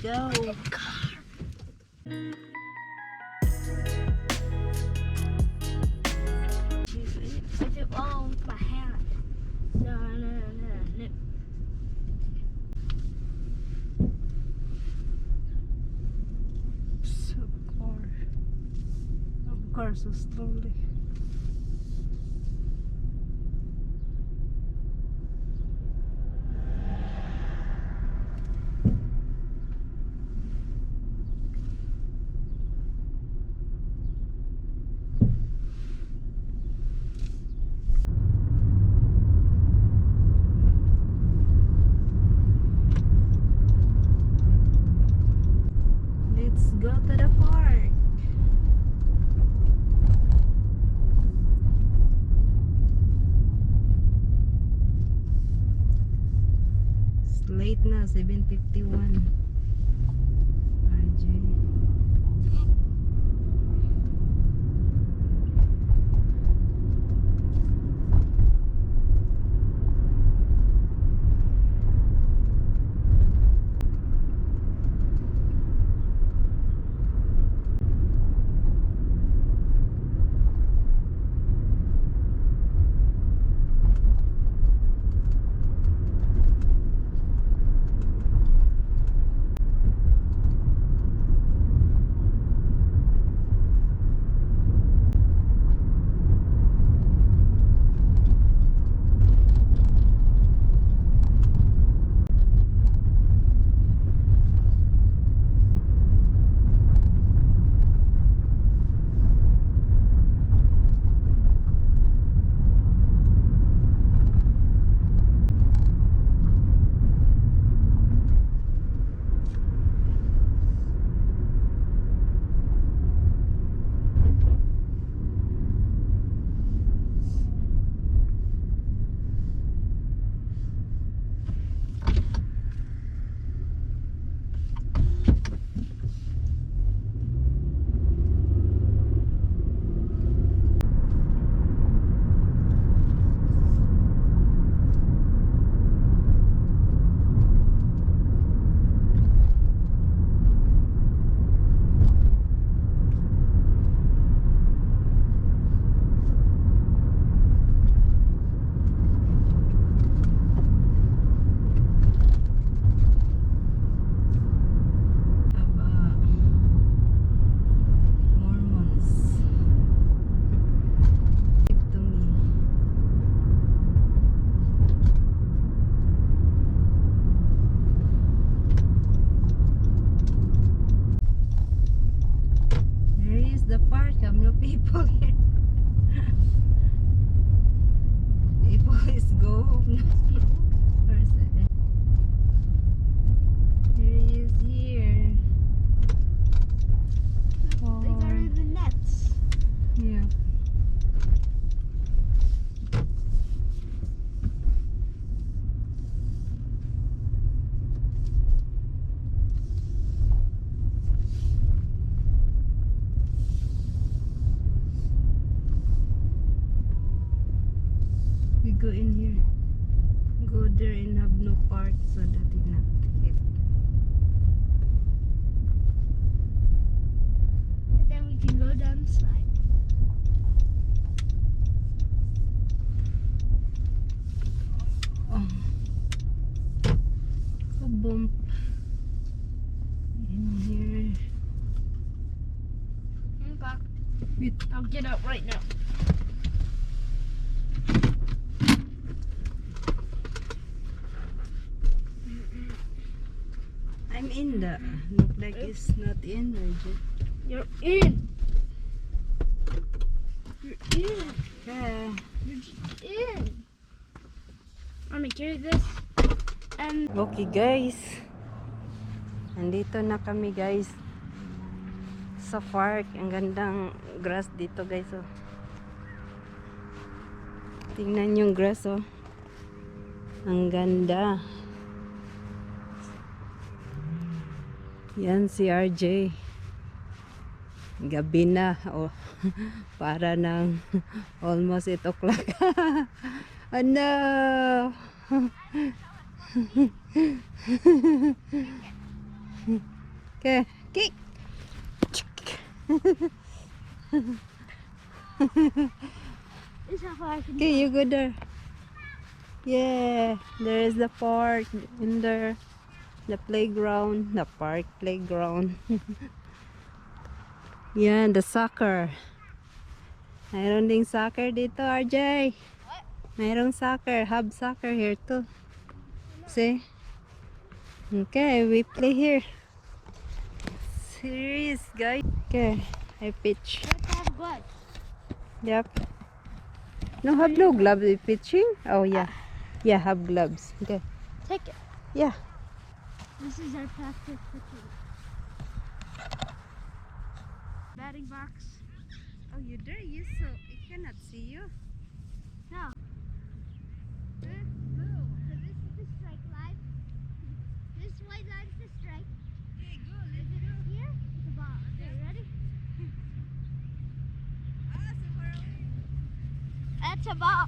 go. If it all with my hand. No. So car so slowly. Let's go to the park. It's late na, 7:51. RJ. Mormons. Give to me. There is the park. Have no people here. People is go home. For a second. There he is here. They got rid of the nets. Yeah. We go in here. Go there and have no park so that it not hit. And then we can go down the slide. Oh. Go bump. In here. Okay. Wait. I'll get up right now. I'm in the. Look like it's not in, Virgin. You're in. You're in. Yeah. You're just in. Let me carry this. And Okay guys. Nandito na kami guys. Sa park. Ang gandang grass dito guys. Oh. Tingnan yung grass oh. Ang ganda. Yan si RJ. Gabi na. Oh, para ng almost 8 o'clock. Ano? Okay, kick. This is how far I can Okay, go. you go there. Yeah, there is the park in there. The playground, the park playground. Yeah, the soccer. Mayroon ding soccer dito, RJ. What? Mayroong soccer, hub soccer here too. See? Okay, we play here. Serious, guys. Okay, I pitch. You have to have gloves. Yep. No, have no gloves with pitching? Oh, yeah. Yeah, have gloves. Okay. Take it. Yeah. This is our practice pitching. Batting box. Oh, you there? You so I cannot see you. No. So this is the strike line. This white line's the strike. Okay, go. If it's here, it's a ball. Okay, ready? Ah, so far away. That's a ball.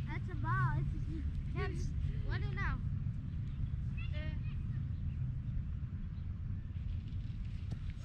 That's a ball. It's one and out.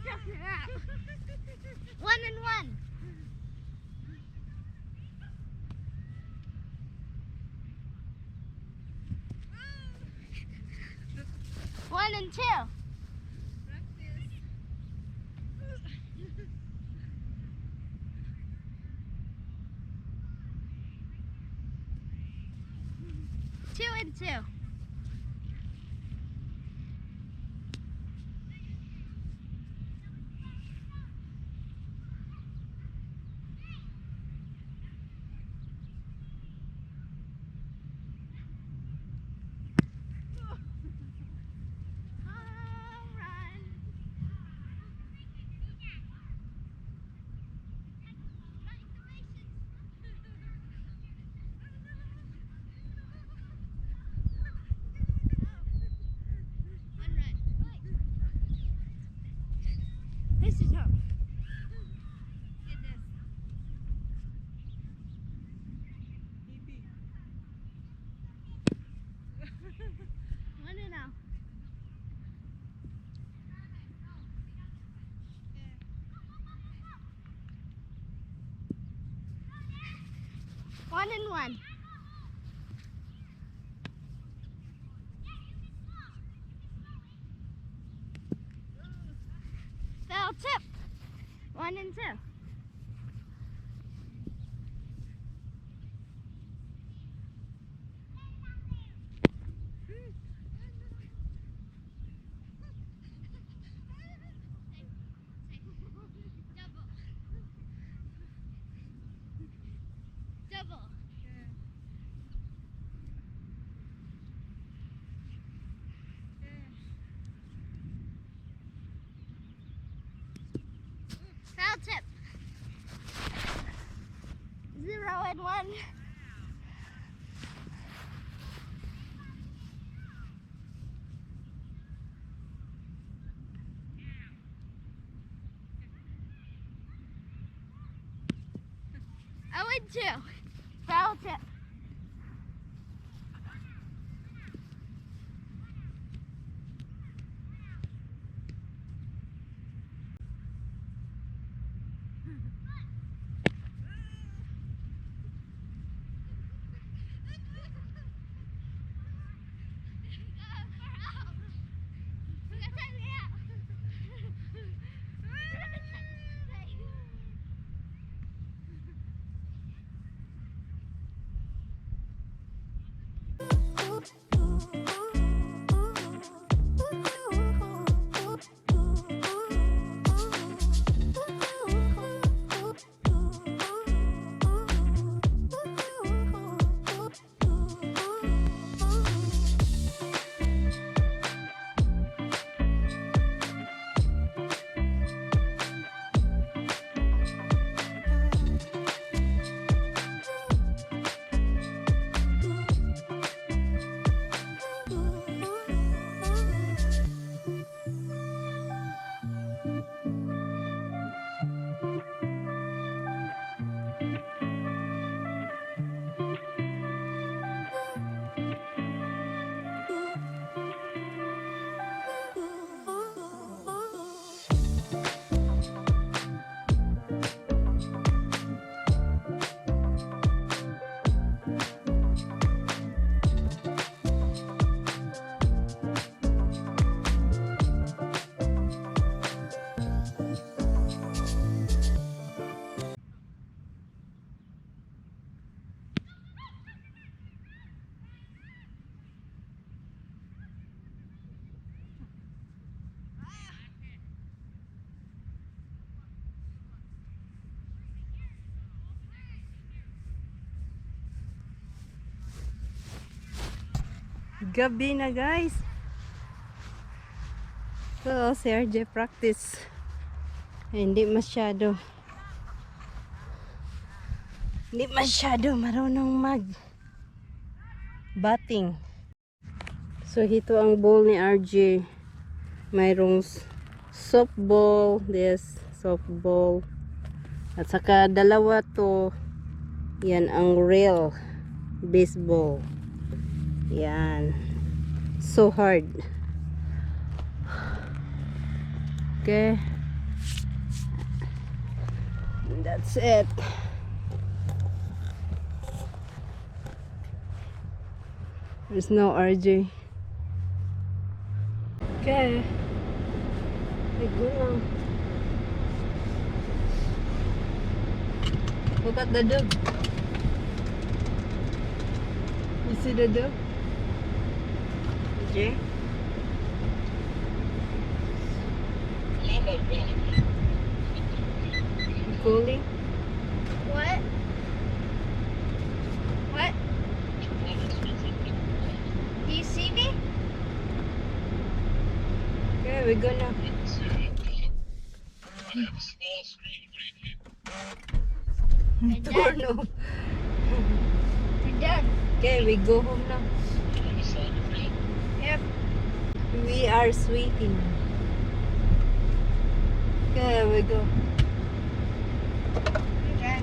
Struck it out. 1-1. 1-2. Practice. 2-2. Home run. One run. This is home. Get this. Maybe. 1-0. One and one. Foul tip. 1-2. Double. Foul tip. 0-1. Oh, and 2. Foul tip. Gabi na guys. So, si RJ practice. Hindi masyado marunong mag batting. So, ito ang ball ni RJ. Mayroong softball, softball. At saka dalawa to. Yan ang real baseball. Yan. So hard. Okay. And that's it. There's no RJ. Okay. Go lang. Look at the dog. You see the dog? RJ? Calling? What? What? Do you see me? Okay, we're gonna. We're done. Turn off. We're done. Okay, we go home now. Yep. We are sweating. Okay, we go. Okay.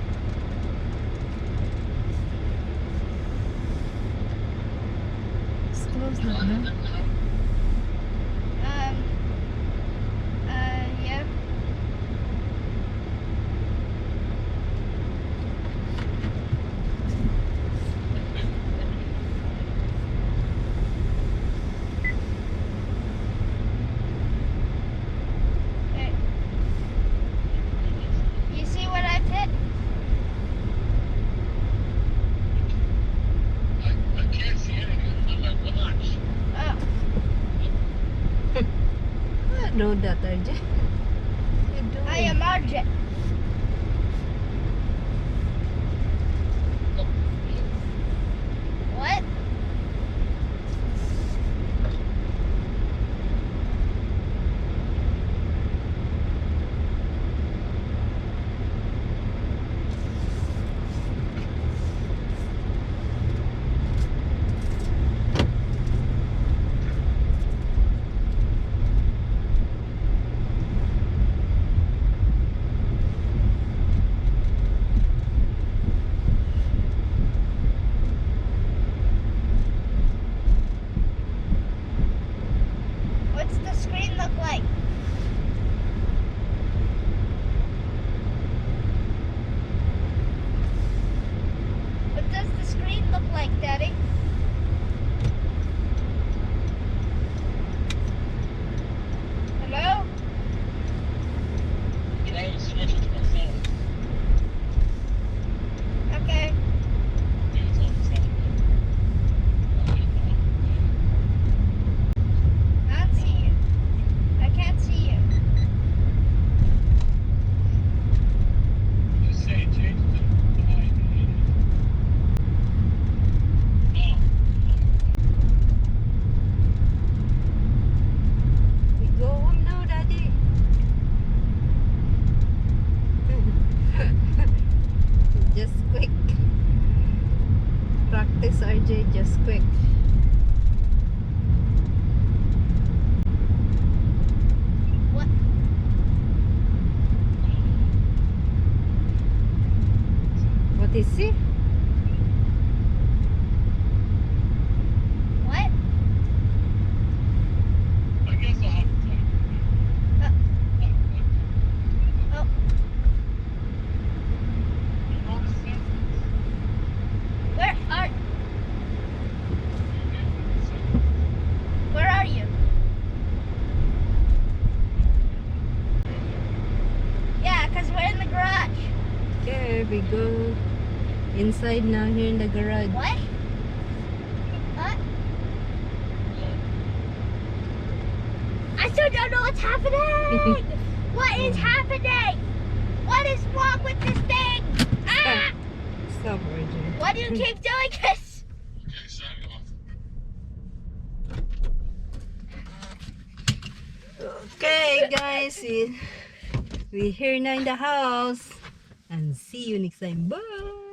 It's closed now, no? Yeah. Okay. You see what I hit? I can't see anything. I'm at watch. Oh. No, that RJ. You do. I am RJ. What? What's the screen look like? What does the screen look like, Daddy? Hello? Try to switch it to my phone. Okay. Yeah, it's on the phone. I don't see you. I can't see you. Just say change to ID. Oh, We go home now, Daddy. Just quick. Practice RJ, just quick. What? What is he? What? I guess I'll have to tell you. Oh. You know the sentence? Where are you? Yeah, 'cause we're in the garage. Okay, we go inside now here in the garage. What? What? I still don't know what's happening. What is happening? What is wrong with this thing? Ah! Stop, RJ. Why do you keep doing this? Okay, sign off. Okay, guys. We here now in the house. And see you next time. Bye.